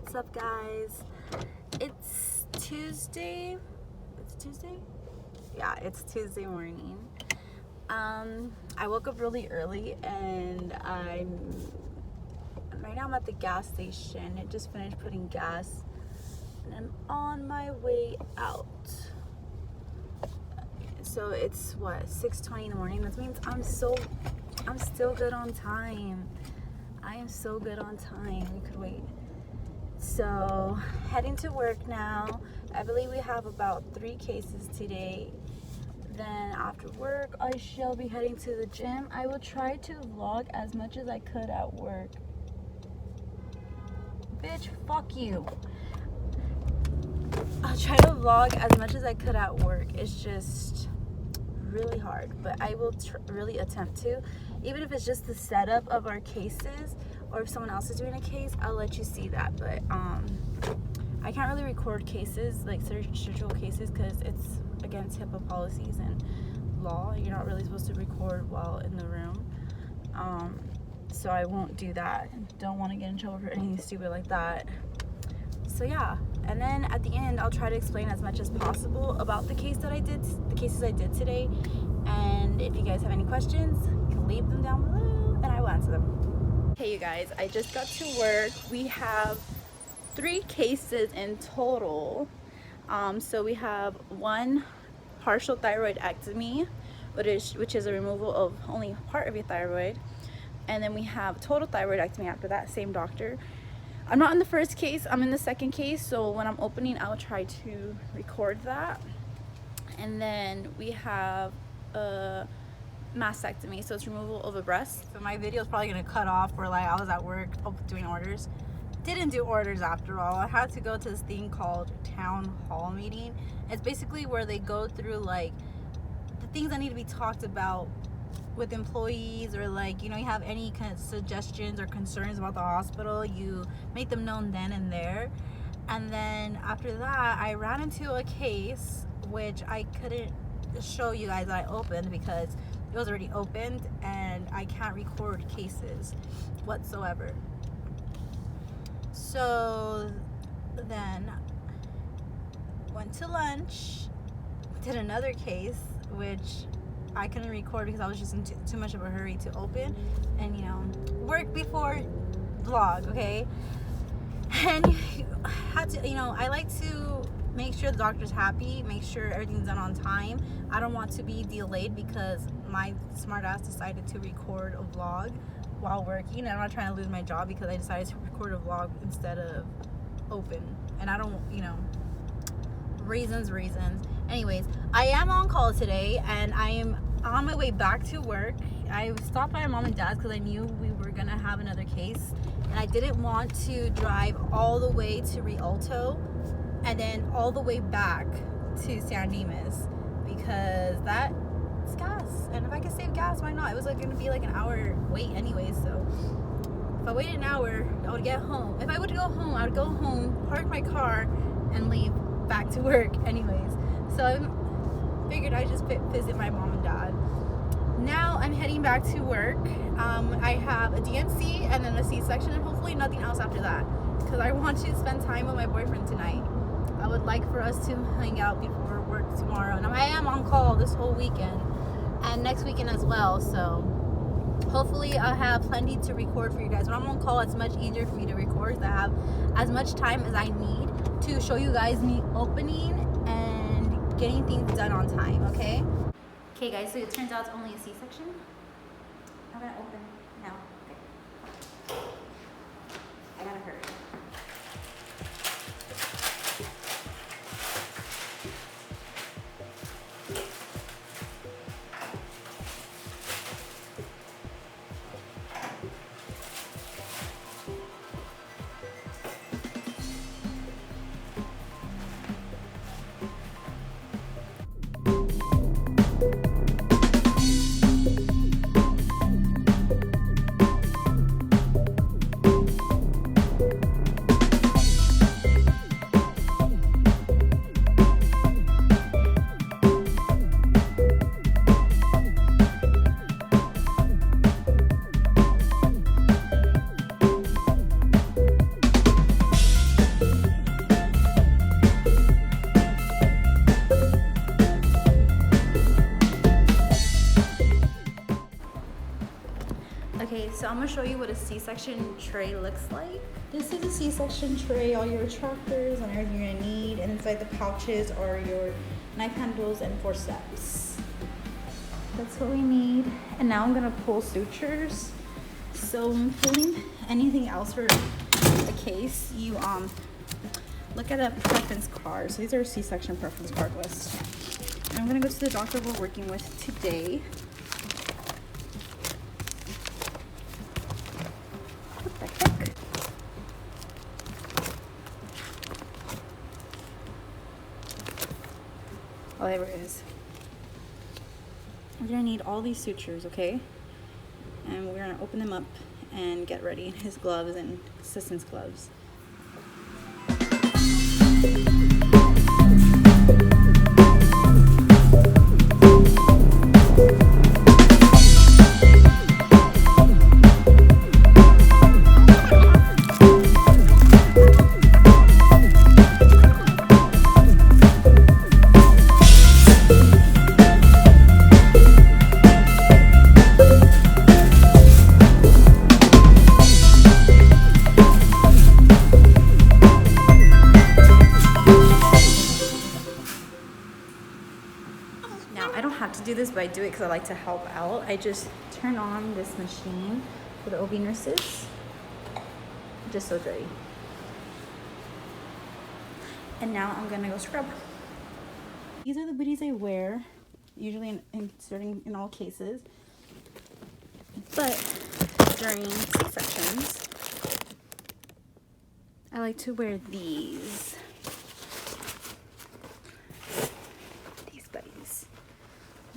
What's up, guys? It's Tuesday. It's Tuesday? Yeah, it's Tuesday morning. I woke up really early and right now I'm at the gas station. I just finished putting gas and I'm on my way out. So it's what, 6:20 in the morning. That means I'm still good on time. I am so good on time. We could wait. So heading to work now. I believe we have about 3 cases today. Then after work, I shall be heading to the gym. I will try to vlog as much as I could at work. Bitch, fuck you. I'll try to vlog as much as I could at work. It's just really hard, but I will really attempt to. Even if it's just the setup of our cases, or if someone else is doing a case, I'll let you see that. But I can't really record cases, like surgical cases, because it's against HIPAA policies and law. You're not really supposed to record while in the room. So I won't do that. Don't want to get in trouble for anything stupid like that. So yeah, and then at the end I'll try to explain as much as possible about the cases I did today. And if you guys have any questions, you can leave them down below and I will answer them. Hey you guys, I just got to work. We have 3 cases in total. So we have 1 partial thyroidectomy, which is a removal of only part of your thyroid, and then we have total thyroidectomy after that, same doctor. I'm not in the first case, I'm in the second case, so when I'm opening I'll try to record that. And then we have a mastectomy, so it's removal of a breast. So my video is probably gonna cut off where like I was at work doing orders. Didn't do orders after all. I had to go to this thing called town hall meeting. It's basically where they go through like the things that need to be talked about with employees, or like, you know, you have any kind of suggestions or concerns about the hospital, you make them known then and there. And then after that I ran into a case which I couldn't show you guys that I opened because it was already opened and I can't record cases whatsoever. So then went to lunch, did another case which I couldn't record because I was just in too much of a hurry to open, and you know, work before vlog, okay? And had to, you know, I like to make sure the doctor's happy, make sure everything's done on time. I don't want to be delayed because my smart ass decided to record a vlog while working, and I'm not trying to lose my job because I decided to record a vlog instead of open. And I don't, you know, reasons. Anyways, I am on call today and I am on my way back to work. I stopped by my mom and dad's because I knew we were gonna have another case, and I didn't want to drive all the way to Rialto and then all the way back to San Dimas because that's gas, and if I could save gas, why not? It was like gonna be like an hour wait anyways, so if I waited an hour I would get home. If I would go home, I would go home, park my car and leave back to work anyways. So I figured I'd just visit my mom and dad. Now I'm heading back to work. I have a DNC and then a C-section and hopefully nothing else after that because I want to spend time with my boyfriend tonight. I would like for us to hang out before work tomorrow. And I am on call this whole weekend and next weekend as well, so hopefully I'll have plenty to record for you guys. When I'm on call, it's much easier for me to record because I have as much time as I need to show you guys me opening and getting things done on time, okay? Okay guys, so it turns out it's only a C-section. I'm gonna open now. Okay. I gotta hurry. Okay, so I'm gonna show you what a C-section tray looks like. This is a C-section tray, all your retractors and everything you're gonna need, and inside the pouches are your knife handles and forceps. That's what we need. And now I'm gonna pull sutures. So when pulling anything else for the case, you look at a preference card. So these are a C-section preference card list. And I'm gonna go to the doctor we're working with today. What the heck? Oh, there it is. We're gonna need all these sutures, okay? And we're gonna open them up and get ready. His gloves and assistant's gloves. Now, I don't have to do this, but I do it because I like to help out. I just turn on this machine for the OB nurses, just so it's ready. And now I'm gonna go scrub. These are the booties I wear, usually inserting in all cases. But during C-sections, I like to wear these.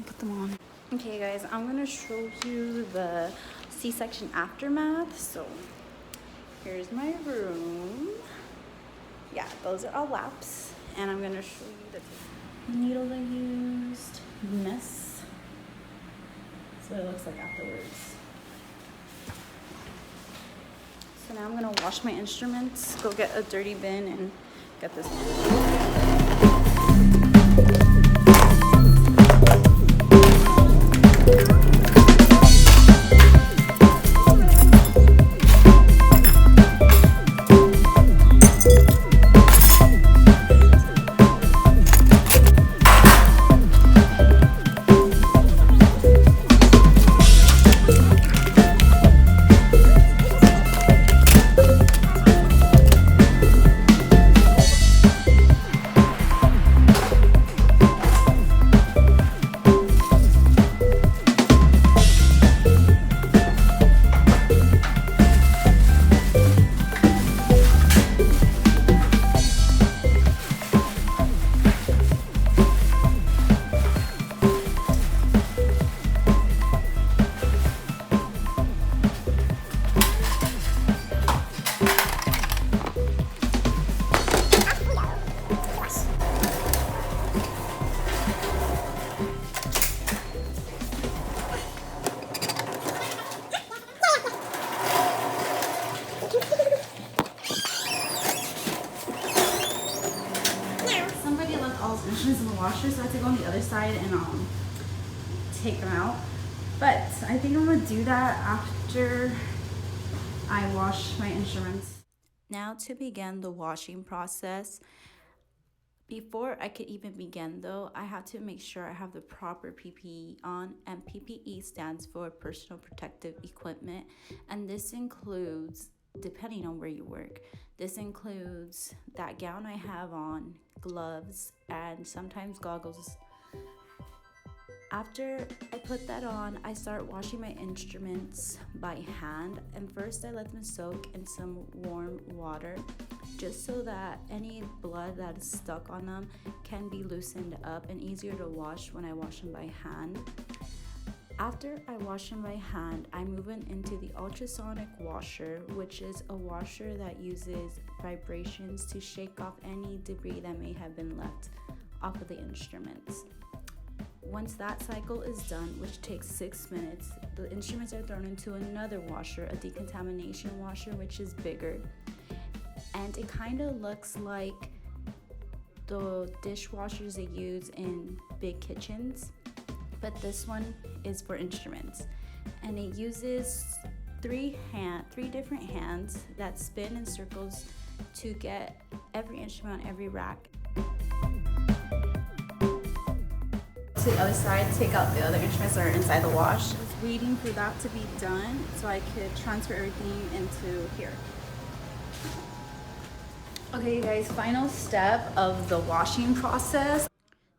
Put them on. Okay guys, I'm gonna show you the C-section aftermath. So here's my room. Yeah, those are all laps. And I'm gonna show you the needles I used, mess. That's what it looks like afterwards. So now I'm gonna wash my instruments, go get a dirty bin and get this. Instruments in the washer, so I have to go on the other side and take them out. But I think I'm gonna do that after I wash my instruments. Now to begin the washing process. Before I could even begin though, I have to make sure I have the proper PPE on, and PPE stands for personal protective equipment, and this includes, depending on where you work, this includes that gown I have on, gloves, and sometimes goggles. After I put that on, I start washing my instruments by hand, and first I let them soak in some warm water just so that any blood that is stuck on them can be loosened up and easier to wash when I wash them by hand. After I wash them by hand, I move into the ultrasonic washer, which is a washer that uses vibrations to shake off any debris that may have been left off of the instruments. Once that cycle is done, which takes 6 minutes, the instruments are thrown into another washer, a decontamination washer, which is bigger. And it kind of looks like the dishwashers they use in big kitchens, but this one is for instruments. And it uses three different hands that spin in circles to get every instrument on every rack. To the other side, take out the other instruments that are inside the wash. Just waiting for that to be done so I could transfer everything into here. Okay, you guys, final step of the washing process.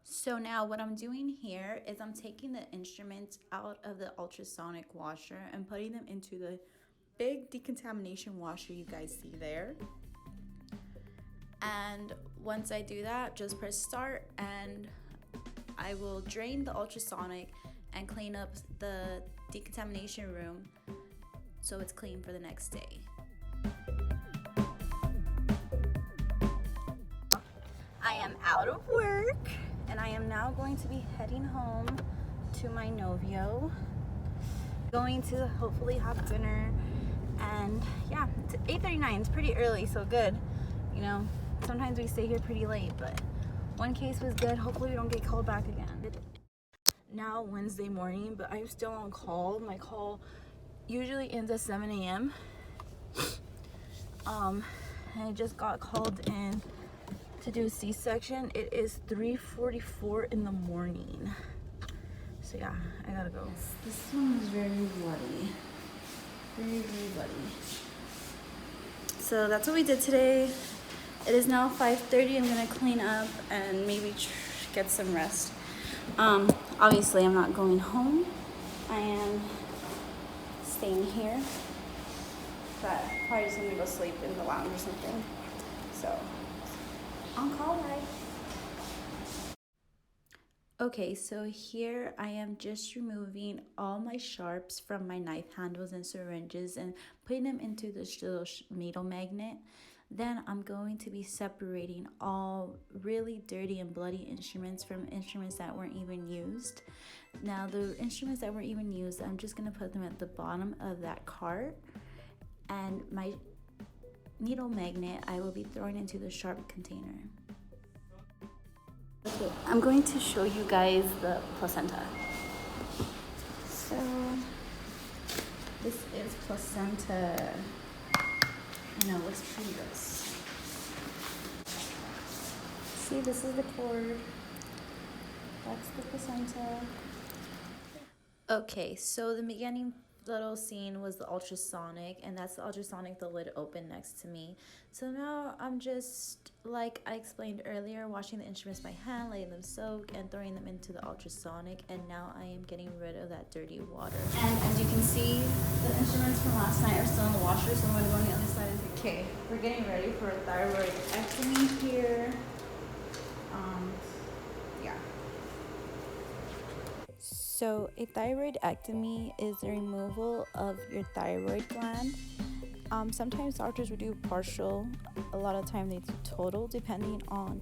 So now what I'm doing here is I'm taking the instruments out of the ultrasonic washer and putting them into the big decontamination washer you guys see there. And once I do that, just press start and I will drain the ultrasonic and clean up the decontamination room so it's clean for the next day. I am out of work and I am now going to be heading home to my novio. Going to hopefully have dinner, and yeah, it's 8:39. It's pretty early, so good. You know, sometimes we stay here pretty late, but one case was good. Hopefully we don't get called back again. Now Wednesday morning, but I'm still on call. My call usually ends at 7 a.m. And I just got called in to do a C-section. It is 3:44 in the morning. So yeah, I gotta go. This one is very bloody. Very, very bloody. So that's what we did today. It is now 5:30. I'm gonna clean up and maybe get some rest. Obviously I'm not going home. I am staying here. But probably just gonna go sleep in the lounge or something. So, on call, right? Okay, so here I am just removing all my sharps from my knife handles and syringes and putting them into this little needle magnet. Then I'm going to be separating all really dirty and bloody instruments from instruments that weren't even used. Now the instruments that weren't even used, I'm just gonna put them at the bottom of that cart, and my needle magnet I will be throwing into the sharp container. Okay, I'm going to show you guys the placenta. So this is placenta. I know, it looks pretty gross. See, this is the cord. That's the placenta. Okay, so the beginning little scene was the ultrasonic, and that's the ultrasonic, the lid open next to me. So now I'm just, like I explained earlier, washing the instruments by hand, letting them soak, and throwing them into the ultrasonic, and now I am getting rid of that dirty water. And as you can see, the instruments from last night are still in the washer, so I'm going to go on the other side of the cake. We're getting ready for a thyroidectomy here. Yeah. So a thyroidectomy is the removal of your thyroid gland. Sometimes doctors will do partial, a lot of time they do total, depending on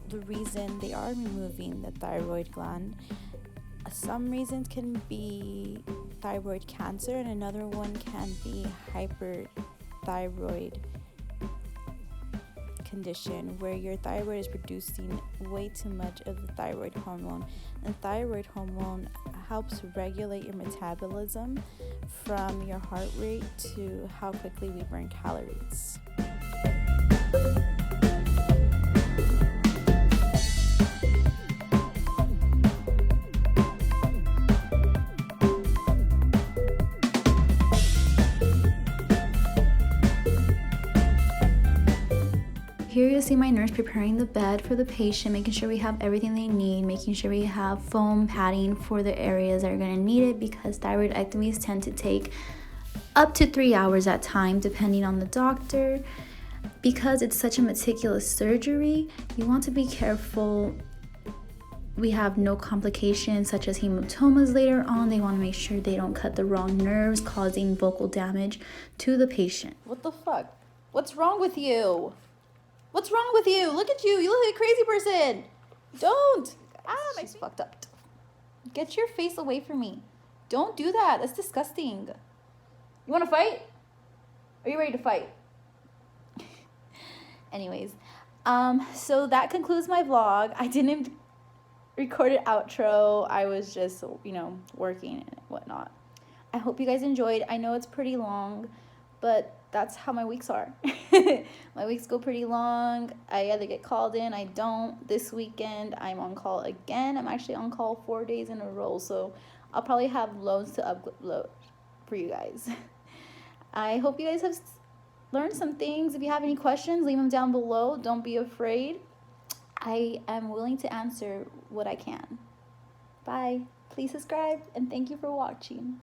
the reason they are removing the thyroid gland. Some reasons can be thyroid cancer, and another one can be hyperthyroid condition where your thyroid is producing way too much of the thyroid hormone, and thyroid hormone helps regulate your metabolism from your heart rate to how quickly we burn calories. Here you see my nurse preparing the bed for the patient, making sure we have everything they need, making sure we have foam padding for the areas that are going to need it, because thyroidectomies tend to take up to 3 hours at time depending on the doctor. Because it's such a meticulous surgery, you want to be careful we have no complications such as hematomas later on. They want to make sure they don't cut the wrong nerves, causing vocal damage to the patient. What the fuck? What's wrong with you? What's wrong with you? Look at you. You look like a crazy person. Don't. She's fucked up. Get your face away from me. Don't do that. That's disgusting. You want to fight? Are you ready to fight? Anyways, so that concludes my vlog. I didn't record an outro. I was just, working and whatnot. I hope you guys enjoyed. I know it's pretty long, but that's how my weeks are. My weeks go pretty long. I either get called in, I don't. This weekend, I'm on call again. I'm actually on call 4 days in a row, so I'll probably have loads to upload for you guys. I hope you guys have learned some things. If you have any questions, leave them down below. Don't be afraid. I am willing to answer what I can. Bye. Please subscribe, and thank you for watching.